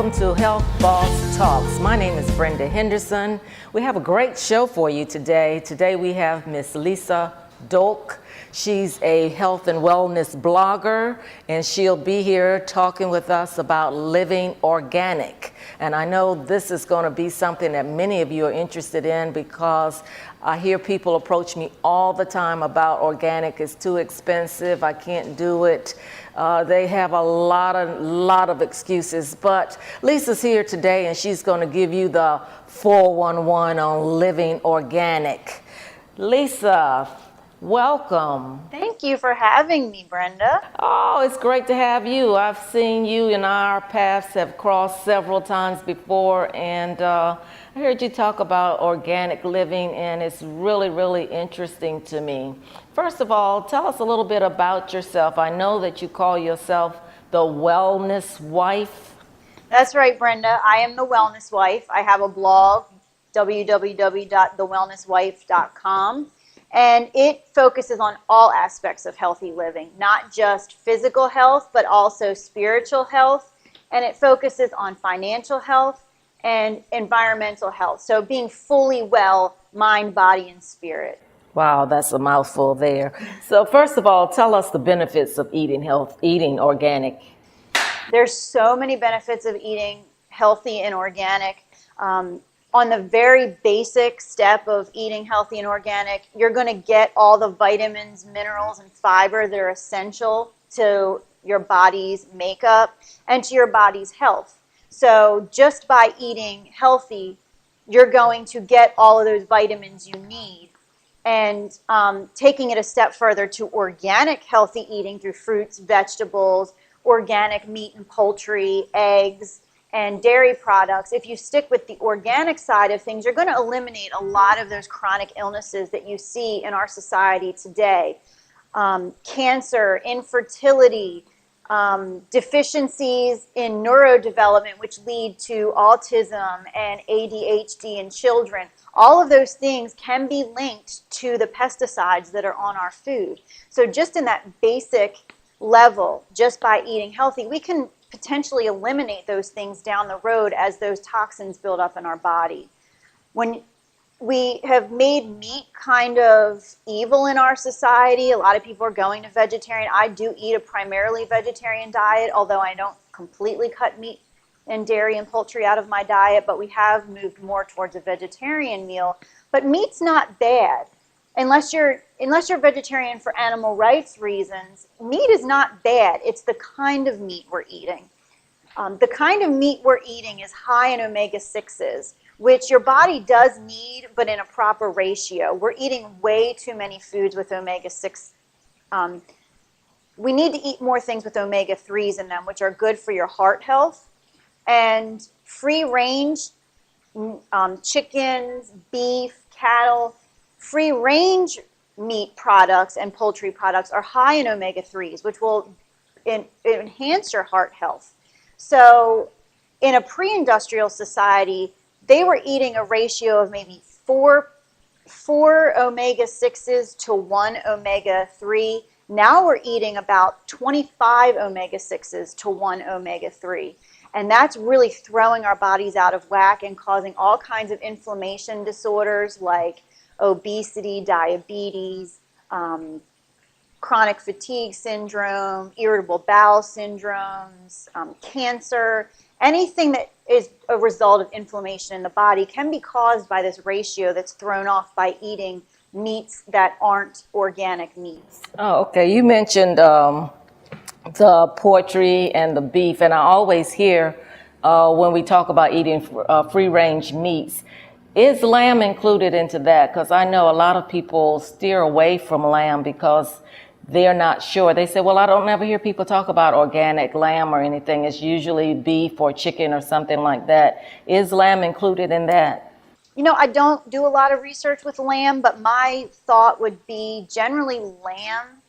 welcome to Health Boss Talks. My name is Brenda Henderson. We have a great show for you today. Today we have Miss Lisa Dolk. She's a health and wellness blogger, and she'll be here talking with us about living organic. And I know this is going to be something that many of you are interested in because I hear people approach me all the time about organic. It's too expensive. I can't do it. They have a lot of excuses. But Lisa's here today, and she's going to give you the 411 on living organic. Lisa, welcome. Thank you for having me, Brenda. Oh, it's great to have you. I've seen you and our paths have crossed several times before, and I heard you talk about organic living, and it's really interesting to me. First of all, tell us a little bit about yourself. I know that you call yourself the wellness wife. That's right, Brenda. I am the wellness wife. I have a blog, www.thewellnesswife.com. And it focuses on all aspects of healthy living, not just physical health, but also spiritual health. And it focuses on financial health and environmental health. So being fully well, mind, body, and spirit. Wow, that's a mouthful there. So first of all, tell us the benefits of eating organic. There's so many benefits of eating healthy and organic. On the very basic step of eating healthy and organic, you're going to get all the vitamins, minerals, and fiber that are essential to your body's makeup and to your body's health. So just by eating healthy, you're going to get all of those vitamins you need. And taking it a step further to organic healthy eating through fruits, vegetables, organic meat and poultry, eggs, and dairy products, if you stick with the organic side of things, you're going to eliminate a lot of those chronic illnesses that you see in our society today. Cancer, infertility, deficiencies in neurodevelopment, which lead to autism and ADHD in children. All of those things can be linked to the pesticides that are on our food. So just in that basic level, just by eating healthy, we can potentially eliminate those things down the road as those toxins build up in our body. When we have made meat kind of evil in our society, a lot of people are going to vegetarian. I do eat a primarily vegetarian diet, although I don't completely cut meat and dairy and poultry out of my diet, but we have moved more towards a vegetarian meal. But meat's not bad. Unless you're vegetarian for animal rights reasons, meat is not bad. It's the kind of meat we're eating. The kind of meat we're eating is high in omega-6s, which your body does need, but in a proper ratio. We're eating way too many foods with omega-6. We need to eat more things with omega-3s in them, which are good for your heart health. And free-range chickens, beef, cattle, free-range meat products and poultry products are high in omega-3s, which will enhance your heart health. So in a pre-industrial society, they were eating a ratio of maybe four omega-6s to 1 omega-3. Now we're eating about 25 omega-6s to 1 omega-3. And that's really throwing our bodies out of whack and causing all kinds of inflammation disorders like obesity, diabetes, chronic fatigue syndrome, irritable bowel syndromes, cancer. Anything that is a result of inflammation in the body can be caused by this ratio that's thrown off by eating meats that aren't organic meats. Oh, okay. You mentioned the poultry and the beef, and I always hear when we talk about eating free-range meats, is lamb included into that? Because I know a lot of people steer away from lamb because they're not sure. They say, well, I don't ever hear people talk about organic lamb or anything. It's usually beef or chicken or something like that. Is lamb included in that? You know, I don't do a lot of research with lamb, but my thought would be generally lamb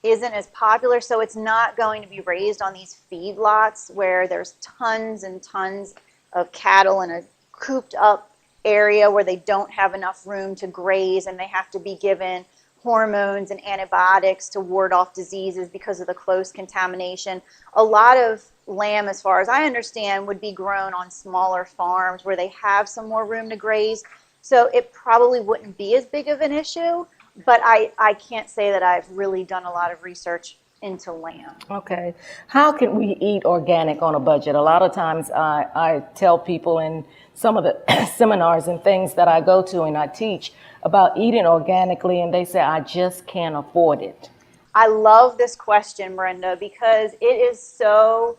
isn't as popular, so it's not going to be raised on these feedlots where there's tons and tons of cattle in a cooped up area where they don't have enough room to graze and they have to be given hormones and antibiotics to ward off diseases because of the close contamination. A lot of lamb, as far as I understand, would be grown on smaller farms where they have some more room to graze. So it probably wouldn't be as big of an issue, but I can't say that I've really done a lot of research into lamb. Okay. How can we eat organic on a budget? A lot of times I tell people in some of the seminars and things that I go to and I teach about eating organically, and they say, I just can't afford it. I love this question, Brenda, because it is so,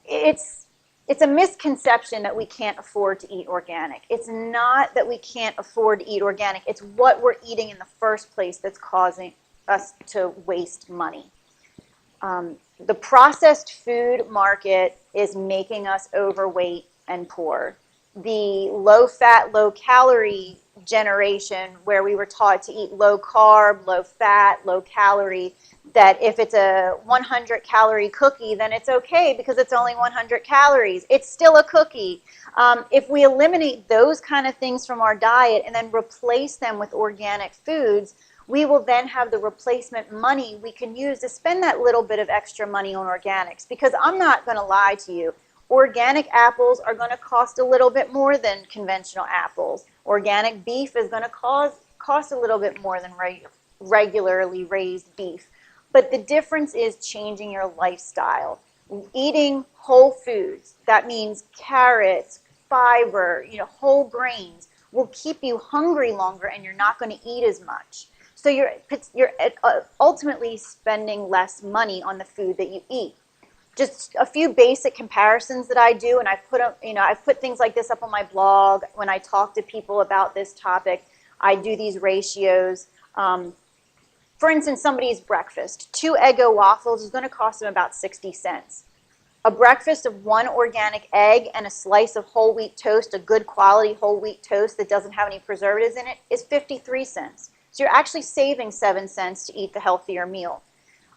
it's a misconception that we can't afford to eat organic. It's not that we can't afford to eat organic. It's what we're eating in the first place that's causing us to waste money. The processed food market is making us overweight and poor. The low-fat, low-calorie generation, where we were taught to eat low-carb, low-fat, low-calorie, that if it's a 100-calorie cookie, then it's okay because it's only 100 calories. It's still a cookie. If we eliminate those kind of things from our diet and then replace them with organic foods, we will then have the replacement money we can use to spend that little bit of extra money on organics. Because I'm not going to lie to you, organic apples are going to cost a little bit more than conventional apples. Organic beef is going to cost a little bit more than regularly raised beef. But the difference is changing your lifestyle. Eating whole foods, that means carrots, fiber, whole grains, will keep you hungry longer and you're not going to eat as much. So you're ultimately spending less money on the food that you eat. Just a few basic comparisons that I do, and I've put things like this up on my blog. When I talk to people about this topic, I do these ratios. For instance, somebody's breakfast, 2 Eggo waffles is going to cost them about 60 cents. A breakfast of 1 organic egg and a slice of whole wheat toast, a good quality whole wheat toast that doesn't have any preservatives in it, is 53 cents. So you're actually saving 7 cents to eat the healthier meal.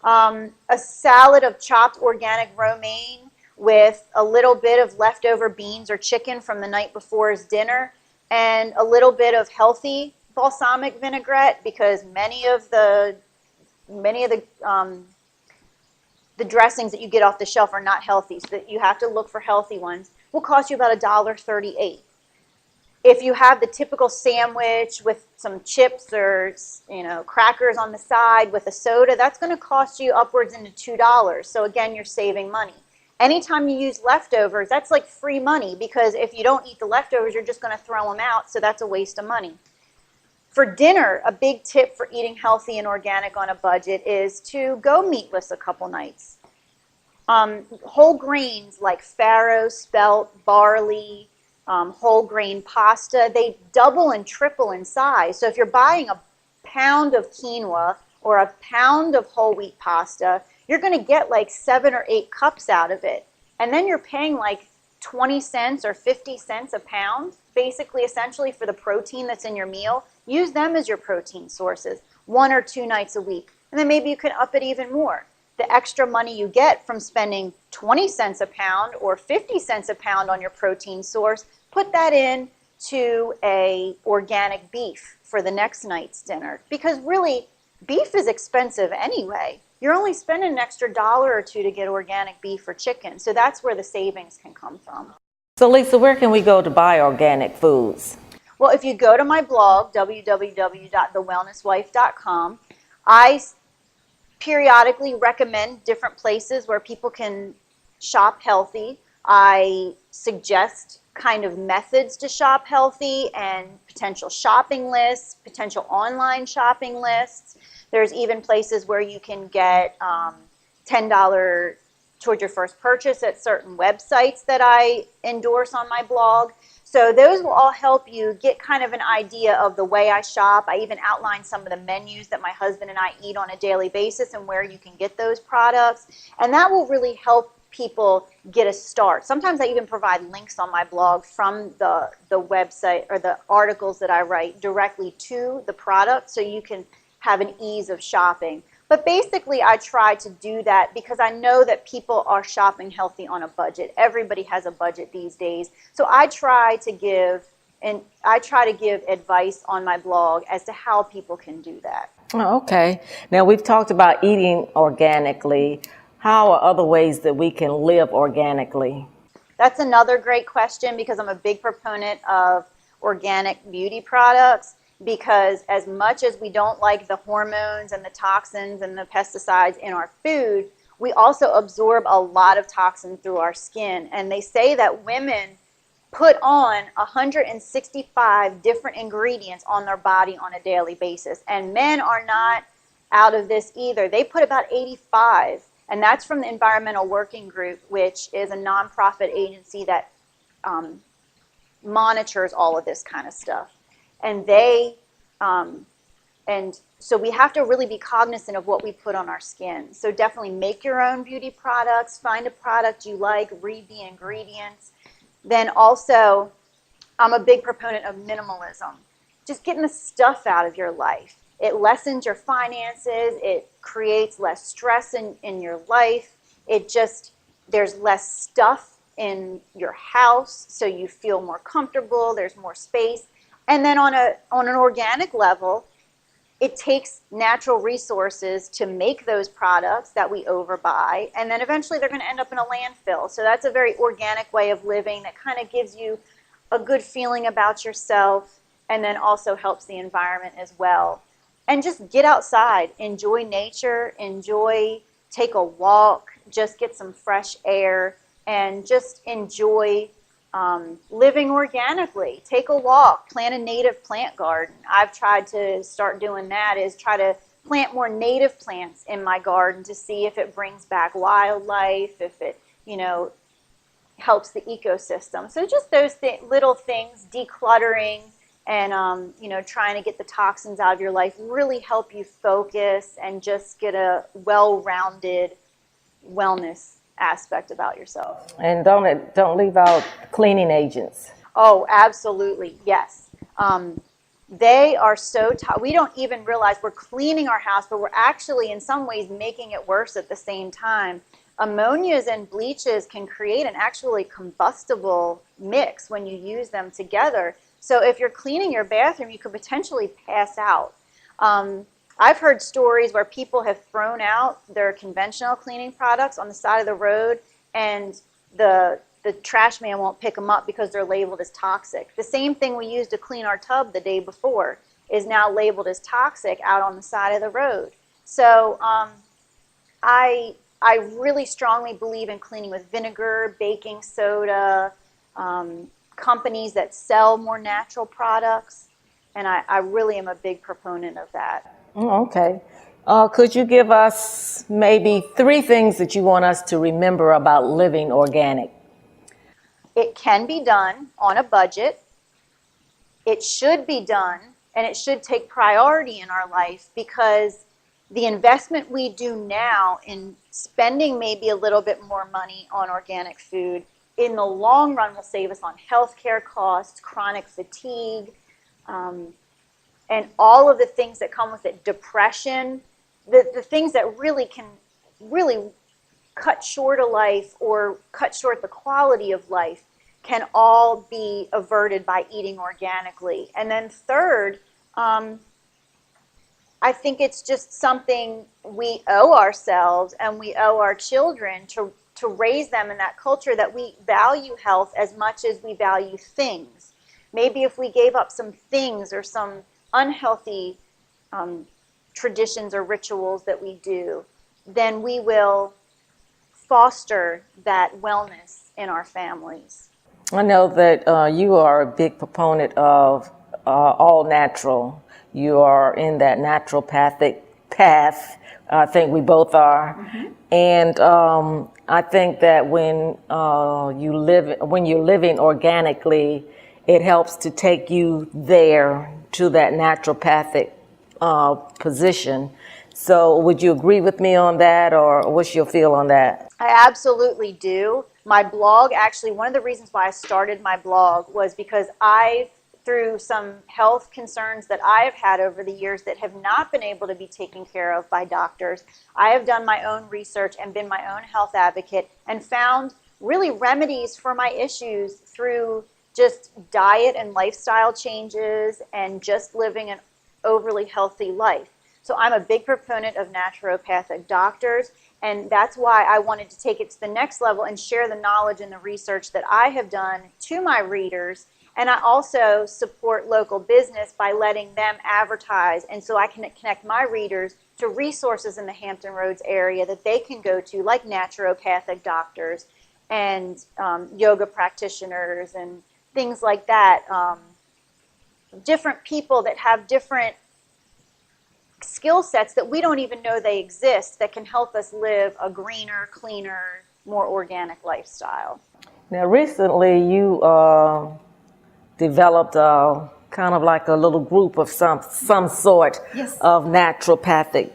A salad of chopped organic romaine with a little bit of leftover beans or chicken from the night before's dinner and a little bit of healthy balsamic vinaigrette, because many of the dressings that you get off the shelf are not healthy, so that you have to look for healthy ones, will cost you about $1.38. If you have the typical sandwich with some chips or crackers on the side with a soda, that's going to cost you upwards into $2. So again, you're saving money. Anytime you use leftovers, that's like free money, because if you don't eat the leftovers, you're just going to throw them out, so that's a waste of money. For dinner, a big tip for eating healthy and organic on a budget is to go meatless a couple nights. Whole grains like farro, spelt, barley, whole grain pasta, they double and triple in size. So if you're buying a pound of quinoa or a pound of whole wheat pasta, you're going to get like 7 or 8 cups out of it. And then you're paying like 20 cents or 50 cents a pound, basically, essentially, for the protein that's in your meal. Use them as your protein sources 1 or 2 nights a week. And then maybe you can up it even more. The extra money you get from spending 20 cents a pound or 50 cents a pound on your protein source, put that in to a organic beef for the next night's dinner. Because really, beef is expensive anyway. You're only spending an extra $1 or $2 to get organic beef or chicken. So that's where the savings can come from. So Lisa, where can we go to buy organic foods? Well, if you go to my blog, www.thewellnesswife.com, I periodically recommend different places where people can shop healthy. I suggest kind of methods to shop healthy and potential shopping lists, potential online shopping lists. There's even places where you can get $10 towards your first purchase at certain websites that I endorse on my blog. So those will all help you get kind of an idea of the way I shop. I even outline some of the menus that my husband and I eat on a daily basis and where you can get those products. And that will really help people get a start. Sometimes I even provide links on my blog from the website or the articles that I write directly to the product, so you can have an ease of shopping. But basically, I try to do that because I know that people are shopping healthy on a budget. Everybody has a budget these days. So I try to give And I try to give advice on my blog as to how people can do that. Oh, okay. Now we've talked about eating organically. How are other ways that we can live organically? That's another great question, because I'm a big proponent of organic beauty products, because as much as we don't like the hormones and the toxins and the pesticides in our food, we also absorb a lot of toxin through our skin. And they say that women put on 165 different ingredients on their body on a daily basis. And men are not out of this either. They put about 85. And that's from the Environmental Working Group, which is a nonprofit agency that monitors all of this kind of stuff. And and so we have to really be cognizant of what we put on our skin. So definitely make your own beauty products. Find a product you like. Read the ingredients. Then also, I'm a big proponent of minimalism. Just getting the stuff out of your life. It lessens your finances. It creates less stress in your life. There's less stuff in your house, so you feel more comfortable. There's more space. And then on an organic level, it takes natural resources to make those products that we overbuy, and then eventually they're going to end up in a landfill. So that's a very organic way of living that kind of gives you a good feeling about yourself, and then also helps the environment as well. And just get outside, enjoy nature, take a walk, just get some fresh air, and just enjoy living organically. Take a walk, plant a native plant garden. I've tried to start doing that, is try to plant more native plants in my garden to see if it brings back wildlife, if it, helps the ecosystem. So just those little things, decluttering, and trying to get the toxins out of your life, really help you focus and just get a well-rounded wellness aspect about yourself. And don't leave out cleaning agents. Oh, absolutely, yes. They are so we don't even realize we're cleaning our house, but we're actually in some ways making it worse at the same time. Ammonias and bleaches can create an actually combustible mix when you use them together. So if you're cleaning your bathroom, you could potentially pass out. I've heard stories where people have thrown out their conventional cleaning products on the side of the road, and the trash man won't pick them up because they're labeled as toxic. The same thing we used to clean our tub the day before is now labeled as toxic out on the side of the road. So I really strongly believe in cleaning with vinegar, baking soda, companies that sell more natural products, and I really am a big proponent of that. Oh, okay. Could you give us maybe 3 things that you want us to remember about living organic? It can be done on a budget. It should be done, and it should take priority in our life, because the investment we do now in spending maybe a little bit more money on organic food, in the long run will save us on healthcare costs, chronic fatigue, and all of the things that come with it, depression, the things that really can cut short a life or cut short the quality of life, can all be averted by eating organically. And then third, I think it's just something we owe ourselves and we owe our children to raise them in that culture that we value health as much as we value things. Maybe if we gave up some things or some unhealthy traditions or rituals that we do, then we will foster that wellness in our families. I know that you are a big proponent of all natural. You are in that naturopathic path. I think we both are. Mm-hmm. And I think that when you're living organically, it helps to take you there to that naturopathic position. So would you agree with me on that, or what's your feel on that? I absolutely do. My blog, actually, one of the reasons why I started my blog was because through some health concerns that I have had over the years that have not been able to be taken care of by doctors, I have done my own research and been my own health advocate and found really remedies for my issues through just diet and lifestyle changes and just living an overly healthy life. So I'm a big proponent of naturopathic doctors, and that's why I wanted to take it to the next level and share the knowledge and the research that I have done to my readers. And I also support local business by letting them advertise, and so I can connect my readers to resources in the Hampton Roads area that they can go to, like naturopathic doctors and yoga practitioners and things like that. Different people that have different skill sets that we don't even know they exist that can help us live a greener, cleaner, more organic lifestyle. Now, recently you developed kind of like a little group of some sort Yes. of naturopathic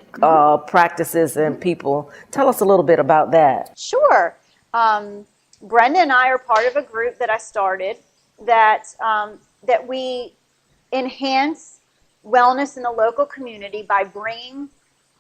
practices and people. Tell us a little bit about that. Sure. Brenda and I are part of a group that I started that we enhance wellness in the local community by bringing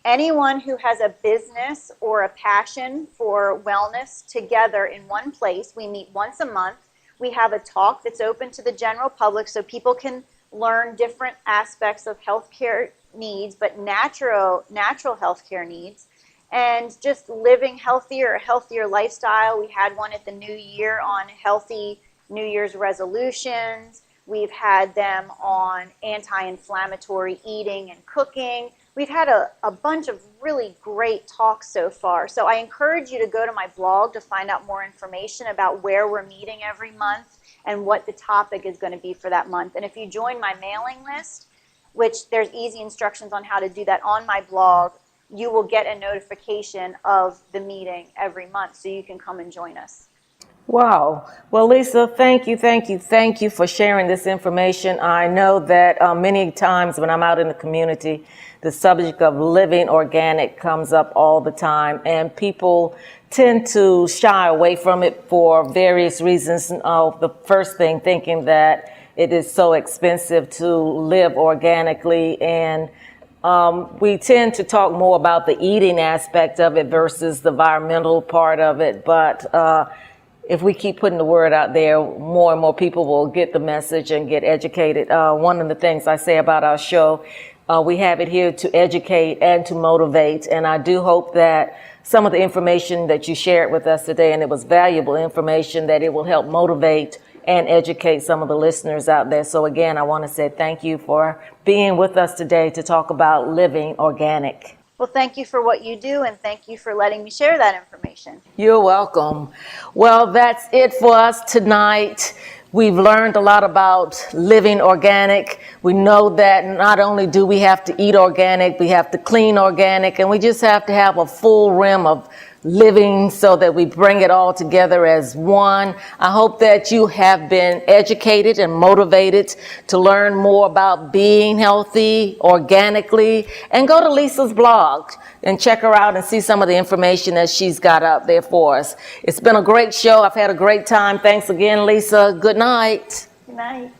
anyone who has a business or a passion for wellness together in one place. We meet once a month. We have a talk that's open to the general public so people can learn different aspects of healthcare needs, but natural healthcare needs, and just living healthier, a healthier lifestyle. We had one at the New Year on healthy New Year's resolutions. We've had them on anti-inflammatory eating and cooking. We've had a bunch of really great talks so far. So I encourage you to go to my blog to find out more information about where we're meeting every month and what the topic is going to be for that month. And if you join my mailing list, which there's easy instructions on how to do that on my blog, you will get a notification of the meeting every month so you can come and join us. Wow. Well, Lisa, thank you for sharing this information. I know that many times when I'm out in the community, the subject of living organic comes up all the time, and people tend to shy away from it for various reasons. The first thing, thinking that it is so expensive to live organically, and we tend to talk more about the eating aspect of it versus the environmental part of it, but if we keep putting the word out there, more and more people will get the message and get educated. One of the things I say about our show, we have it here to educate and to motivate. And I do hope that some of the information that you shared with us today, and it was valuable information, that it will help motivate and educate some of the listeners out there. So again, I want to say thank you for being with us today to talk about living organic. Well, thank you for what you do, and thank you for letting me share that information. You're welcome. Well, that's it for us tonight. We've learned a lot about living organic. We know that not only do we have to eat organic, we have to clean organic, and we just have to have a full rim of living so that we bring it all together as one. I hope that you have been educated and motivated to learn more about being healthy organically, and go to Lisa's blog and check her out and see some of the information that she's got out there for us. It's been a great show. I've had a great time. Thanks again, Lisa. Good night. Good night.